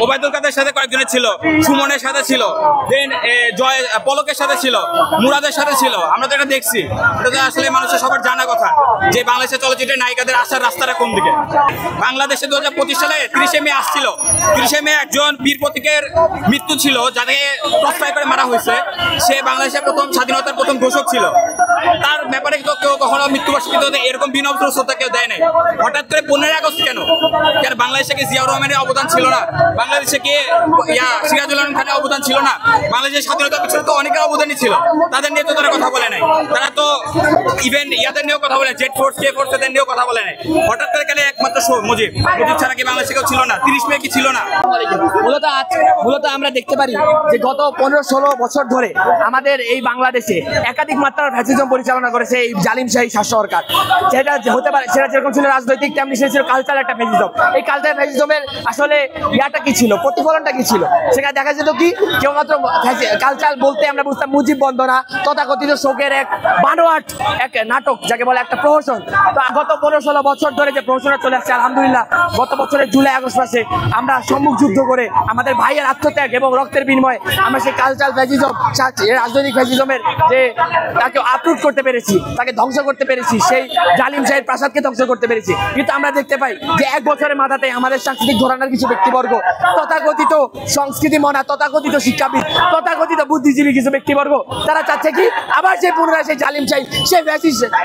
ওবায়দুল কাদের সাথে কয়েকজনের ছিল, সুমনের সাথে ছিল, দেন জয় পলকের সাথে ছিল, মুরাদের সাথে ছিল। আমরা তো এটা দেখছি, এটা তো আসলে মানুষের সবার জানা কথা যে বাংলাদেশের চলচ্চিত্রের নায়িকাদের আসার রাস্তাটা কোন দিকে। বাংলাদেশে 2025 সালে 30শে মে আসছিল, 30শে মে একজন বীর প্রতীকের মৃত্যু ছিল, যাকে প্রশ্রয় করে মারা হয়েছে। সে বাংলাদেশের প্রথম স্বাধীনতার প্রথম ঘোষক ছিল। তার ব্যাপারে তো কেউ কখনো মৃত্যুবার্ষিকীতে এরকম বিনম্র শ্রদ্ধা কেউ দেয় নাই। হঠাৎ করে 15ই আগস্ট কেন? বাংলাদেশে কি জিয়াউর রহমানের অবদান ছিল না? বাংলাদেশে কি সিরাজুল আলম খানের অবদান ছিল না? বাংলাদেশের স্বাধীনতার পিছনে তো অনেকের অবদানই ছিল, তাদের নিয়ে তো তারা কথা বলে নাই। তারা তো ইভেন ইয়াদের নিয়েও কথা বলে, জেড ফোর্স কে ফোর্স এদের নিয়েও কথা বলে নাই। হঠাৎ করে গেলে একমাত্র মুজিব ছাড়া কি বাংলাদেশে কেউ ছিল না? 30 মে কি ছিল না? মূলত আমরা দেখতে পারি যে গত 15-16 বছর ধরে আমাদের এই বাংলাদেশে একাধিক মাত্রার ফ্যাসিজম পরিচালনা করেছে এই জালিমশাহী শাসক সরকার। যেটা হতে পারে, সেটা যেরকম ছিল রাজনৈতিক, তেমনি সে ছিল কালচারাল একটা ফ্যাসিজম। এই কালচারাল ফ্যাসিজমের আসলে ইয়াটা কি ছিল, প্রতিফলনটা কি ছিল? সেখানে দেখা যেত কি কেবলমাত্র কালচার বলতে আমরা বুঝতাম মুজিব বন্দনা, তথাকথিত শোকের এক বানোয়াট এক নাটক, যাকে বলে একটা প্রহসন। তো গত 15-16 বছর ধরে যে প্রহসনটা চলে আসছে, আলহামদুলিল্লাহ গত বছরের জুলাই আগস্ট মাসে আমরা সম্মুখ যুদ্ধ করে আমাদের ভাইয়ের আত্মত্যাগ এবং রক্তের বিনিময়ে আমরা সেই কালচারাল ফ্যাসিজম, রাজনৈতিক ফ্যাসিজমের যে তাকে আপরুট করতে পেরেছি, তাকে ধ্বংস করতে পেরেছি, সেই জালিম শাহের প্রাসাদকে ধ্বংস করতে পেরেছি। কিন্তু আমরা দেখতে পাই যে এক বছরের মাথাতে আমাদের সাংস্কৃতিক ঘরানার কিছু ব্যক্তিবর্গ, তথাকথিত সংস্কৃতি মনা, তথাকথিত শিক্ষাবিদ, তথাকথিত বুদ্ধিজীবী কিছু ব্যক্তিবর্গ, তারা চাচ্ছে কি আবার সেই পুনরায় সেই জালিম শাহী, সেই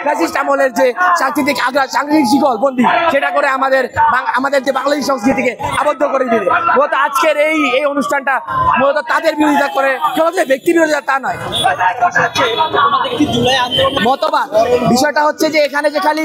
ফ্যাসিস্ট আমলের যে সাংস্কৃতিক শিকল বন্দী, সেটা করে আমাদের যে বাংলাদেশী সংস্কৃতিকে আবদ্ধ করে দিবে। মূলত আজকের এই অনুষ্ঠানটা মূলত তাদের বিরোধিতা করে, কেবল যে ব্যক্তি বিরোধিতা তা নয়, মতবাদ। বিষয়টা হচ্ছে যে এখানে যে খালি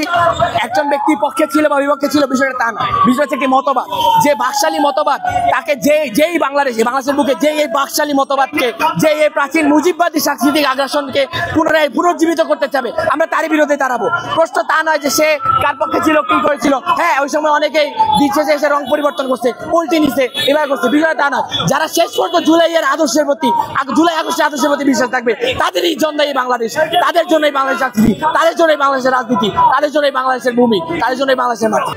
একজন ব্যক্তির পক্ষে ছিল বা বিপক্ষে ছিল, বিষয়টা তা নয়। বিষয় হচ্ছে কি মতবাদ, যে বাকশালী মতবাদ, তাকে যেই বাংলাদেশের বুকে যে এই বাকশালী মতবাদকে, যে এই প্রাচীন মুজিববাদী সাংস্কৃতিক আগ্রাসনকে পুনরায় পুনর্জীবিত করতে চাবে, আমরা তারই বিরুদ্ধে দাঁড়াবো। প্রশ্ন তা নয় যে সে কার পক্ষে ছিল, কি করেছিল। হ্যাঁ, ওই সময় অনেকেই দিচ্ছে যে এসে রং পরিবর্তন করছে, উল্টে নিচ্ছে, এবার করছে, বিষয় তা নয়। যারা শেষ পর্যন্ত জুলাই আগস্টের প্রতি বিশ্বাস থাকবে, তাদেরই জন্য এই বাংলাদেশ, তাদের জন্যই বাংলাদেশ রাজনীতি, তাদের জন্যই বাংলাদেশের রাজনীতি, তাদের জন্যই বাংলাদেশের ভূমি, তাদের জন্যই বাংলাদেশের মাটি।